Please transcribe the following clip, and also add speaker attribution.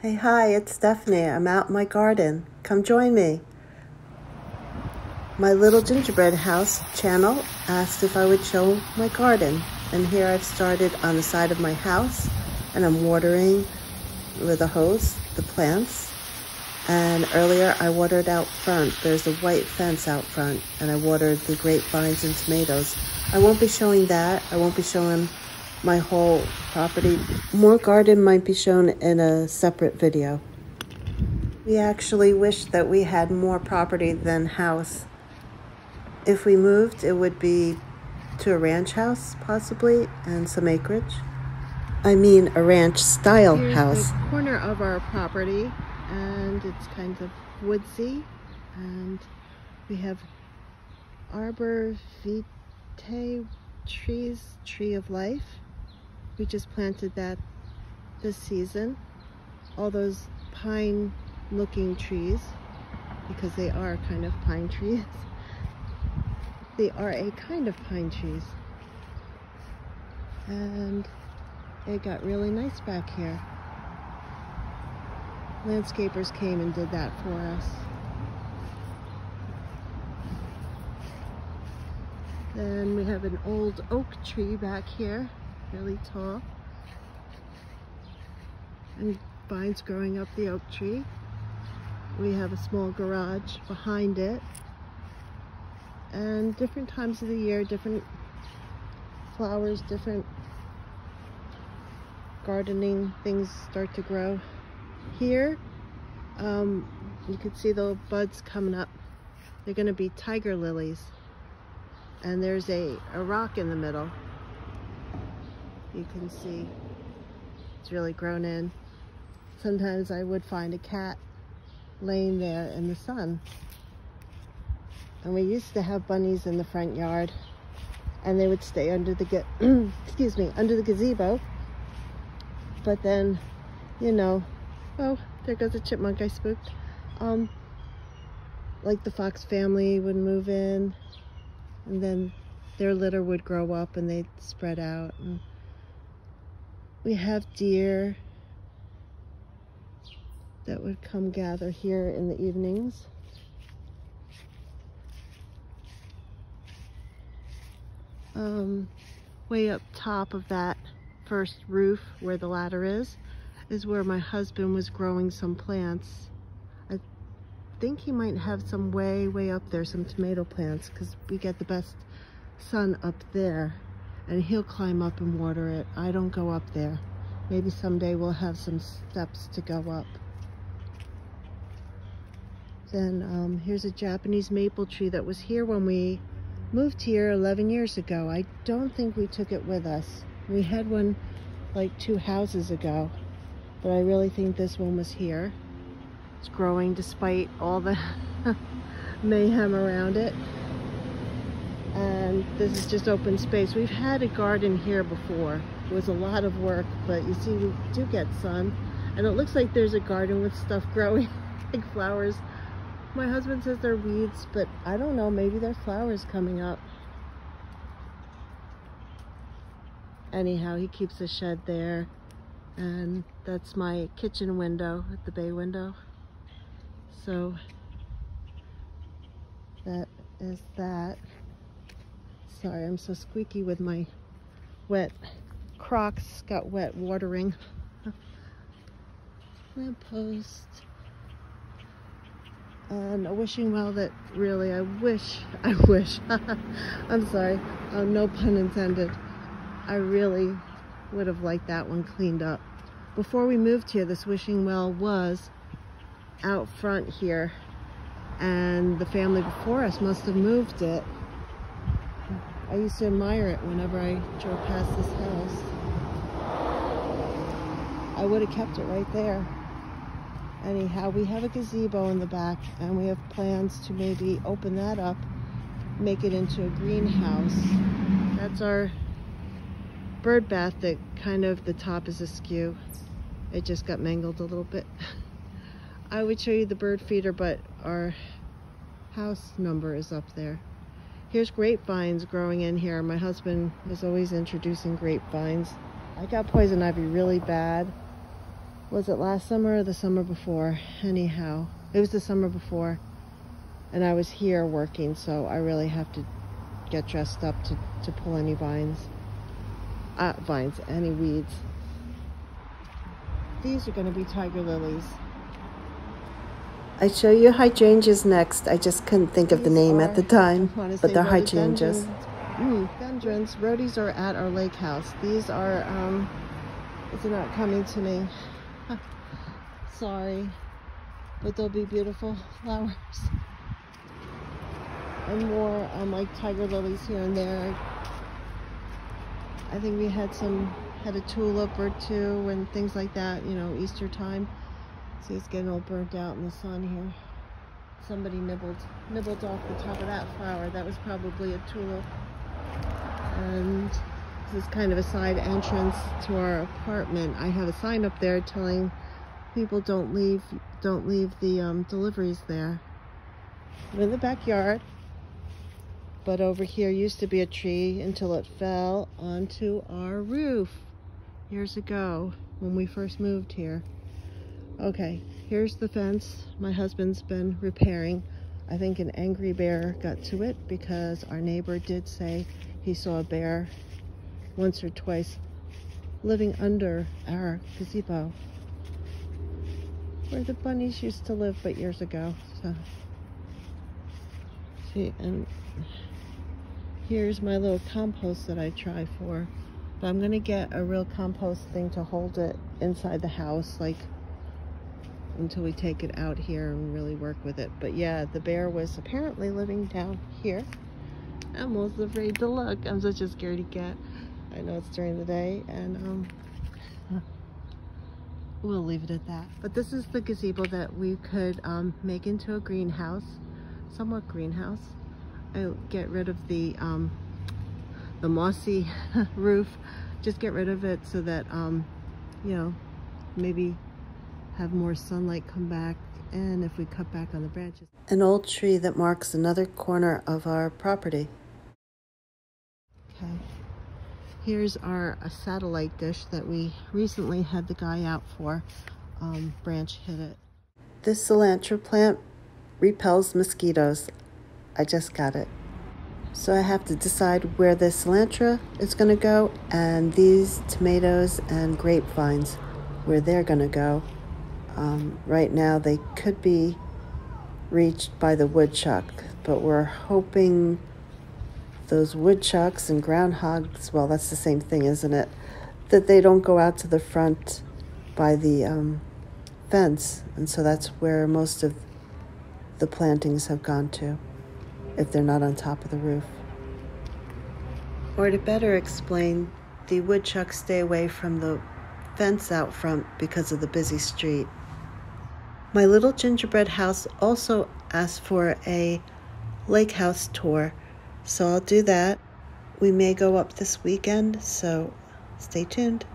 Speaker 1: Hey, hi, it's Stephanie. I'm out in my garden. Come join me. My Little Gingerbread House channel asked if I would show my garden. And here I've started on the side of my house, and I'm watering with a hose the plants. And earlier I watered out front. There's a white fence out front, and I watered the grapevines and tomatoes. I won't be showing that. I won't be showing my whole property. More garden might be shown in a separate video. We actually wish that we had more property than house. If we moved, it would be to a ranch house, possibly, and some acreage. I mean a ranch style house.
Speaker 2: Here's the corner of our property, and it's kind of woodsy, and we have arbor vitae trees, tree of life. We just planted that this season. All those pine looking trees, because they are kind of pine trees. They are a kind of pine trees. And it got really nice back here. Landscapers came and did that for us. Then we have an old oak tree back here, really tall. And vines growing up the oak tree. We have a small garage behind it. And different times of the year, different flowers, different gardening things start to grow. Here, you can see the buds coming up. They're going to be tiger lilies. And there's a rock in the middle. You can see it's really grown in. Sometimes I would find a cat laying there in the sun. And we used to have bunnies in the front yard, and they would stay under the under the gazebo. But then, you know, oh, there goes a chipmunk I spooked. Like the fox family would move in, and then their litter would grow up and they'd spread out. And we have deer that would come gather here in the evenings. Way up top of that first roof where the ladder is where my husband was growing some plants. I think he might have some way up there, some tomato plants, because we get the best sun up there, and he'll climb up and water it. I don't go up there. Maybe someday we'll have some steps to go up. Then here's a Japanese maple tree that was here when we moved here 11 years ago. I don't think we took it with us. We had one like 2 houses ago, but I really think this one was here. It's growing despite all the mayhem around it. And this is just open space. We've had a garden here before. It was a lot of work, but you see we do get sun. And it looks like there's a garden with stuff growing, like flowers. My husband says they're weeds, but I don't know, maybe they're flowers coming up. Anyhow, he keeps a shed there, and that's my kitchen window at the bay window. So that is that. Sorry, I'm so squeaky with my wet Crocs, got wet watering. Lamppost. And a wishing well that really I wish, I'm sorry, no pun intended. I really would have liked that one cleaned up. Before we moved here, this wishing well was out front here, and the family before us must have moved it. I used to admire it whenever I drove past this house. I would have kept it right there. Anyhow, we have a gazebo in the back, and we have plans to maybe open that up, make it into a greenhouse. That's our bird bath that kind of, the top is askew. It just got mangled a little bit. I would show you the bird feeder, but our house number is up there. Here's grapevines growing in here. My husband is always introducing grapevines. I got poison ivy really bad. Was it last summer or the summer before? Anyhow, it was the summer before. And I was here working, so I really have to get dressed up to pull any any weeds. These are going to be tiger lilies.
Speaker 1: I show you hydrangeas next. I just couldn't think of the name at the time, but they're hydrangeas.
Speaker 2: Dendrons. Rhodies are at our lake house. These are, it's not coming to me. Sorry, but they'll be beautiful flowers. And more like tiger lilies here and there. I think we had a tulip or two and things like that, you know, Easter time. See, it's getting all burnt out in the sun here. Somebody nibbled off the top of that flower. That was probably a tulip. And this is kind of a side entrance to our apartment. I have a sign up there telling people don't leave the deliveries there. I'm in the backyard. But over here used to be a tree until it fell onto our roof years ago when we first moved here. Okay, here's the fence my husband's been repairing. I think an angry bear got to it because our neighbor did say he saw a bear once or twice living under our gazebo where the bunnies used to live, but years ago. So, see, and here's my little compost that I try for. But I'm gonna get a real compost thing to hold it inside the house, like until we take it out here and really work with it. But yeah, the bear was apparently living down here. I'm almost afraid to look. I'm such a scaredy cat. I know it's during the day, and we'll leave it at that. But this is the gazebo that we could make into a greenhouse, somewhat greenhouse. I'll get rid of the mossy roof, just get rid of it so that you know, maybe have more sunlight come back, and if we cut back on the branches.
Speaker 1: An old tree that marks another corner of our property.
Speaker 2: Okay, here's a satellite dish that we recently had the guy out for. Branch hit it.
Speaker 1: This cilantro plant repels mosquitoes. I just got it. So I have to decide where the cilantro is going to go, and these tomatoes and grapevines, where they're going to go. Right now they could be reached by the woodchuck, but we're hoping those woodchucks and groundhogs, well, that's the same thing, isn't it, that they don't go out to the front by the fence, and so that's where most of the plantings have gone to, if they're not on top of the roof. Or to better explain, the woodchucks stay away from the fence out front because of the busy street. My little gingerbread house also asked for a lake house tour, so I'll do that. We may go up this weekend, so stay tuned.